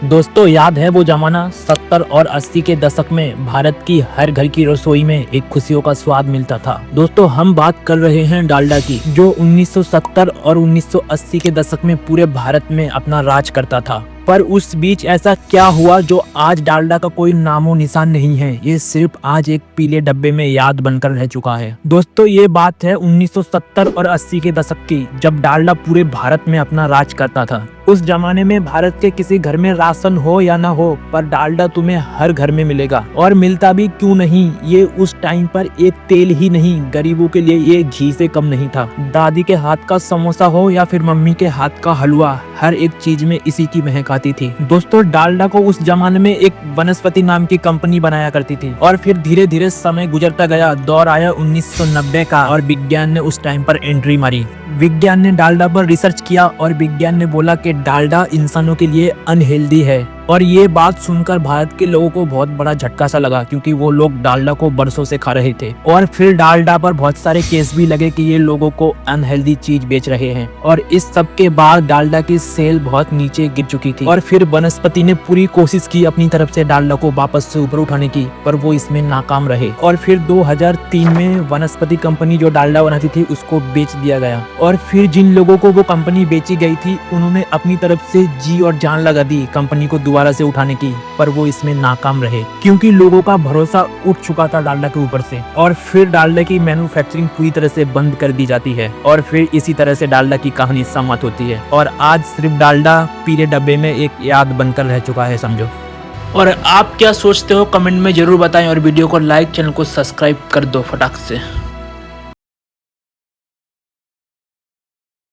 दोस्तों याद है वो जमाना 70 और 80 के दशक में भारत की हर घर की रसोई में एक खुशियों का स्वाद मिलता था। दोस्तों हम बात कर रहे हैं डालडा की, जो 1970 और 1980 के दशक में पूरे भारत में अपना राज करता था। पर उस बीच ऐसा क्या हुआ जो आज डालडा का कोई नामो निशान नहीं है। ये सिर्फ आज एक पीले डब्बे में याद बनकर रह चुका है। दोस्तों ये बात है 1970 और 80 के दशक की, जब डालडा पूरे भारत में अपना राज करता था। उस जमाने में भारत के किसी घर में राशन हो या ना हो, पर डालडा तुम्हें हर घर में मिलेगा। और मिलता भी क्यों नहीं, ये उस टाइम पर एक तेल ही नहीं, गरीबों के लिए ये घी से कम नहीं था। दादी के हाथ का समोसा हो या फिर मम्मी के हाथ का हलवा, हर एक चीज में इसी की महक आती थी। दोस्तों डालडा को उस जमाने में एक वनस्पति नाम की कंपनी बनाया करती थी, और फिर धीरे धीरे समय गुजरता गया। दौर आया 1990 का, और विज्ञान ने उस टाइम पर एंट्री मारी। विज्ञान ने डालडा पर रिसर्च किया और विज्ञान ने बोला कि डालडा इंसानों के लिए अनहेल्दी है। और ये बात सुनकर भारत के लोगों को बहुत बड़ा झटका सा लगा, क्योंकि वो लोग डालडा को बरसों से खा रहे थे। और फिर डालडा पर बहुत सारे केस भी लगे कि ये लोगों को अनहेल्दी चीज बेच रहे हैं। और इस सब के बाद डालडा की सेल बहुत नीचे गिर चुकी थी। और फिर वनस्पति ने पूरी कोशिश की अपनी तरफ से डालडा को वापस से ऊपर उठाने की, पर वो इसमें नाकाम रहे। और फिर 2003 में वनस्पति कंपनी जो डालडा बनाती थी उसको बेच दिया गया। और फिर जिन लोगों को वो कंपनी बेची गई थी, उन्होंने अपनी तरफ से जी और जान लगा दी कंपनी को दोबारा से उठाने की, पर वो इसमें नाकाम रहे, क्योंकि लोगों का भरोसा उठ चुका था डालडा के ऊपर से। और फिर डालडा की मैन्युफैक्चरिंग पूरी तरह से बंद कर दी जाती है। और फिर इसी तरह से डालडा की कहानी समाप्त होती है। और आज सिर्फ डालडा पीले डब्बे में एक याद बनकर रह चुका है, समझो। और आप क्या सोचते हो कमेंट में जरूर बताएं, और वीडियो को लाइक, चैनल को सब्सक्राइब कर दो फटाक से।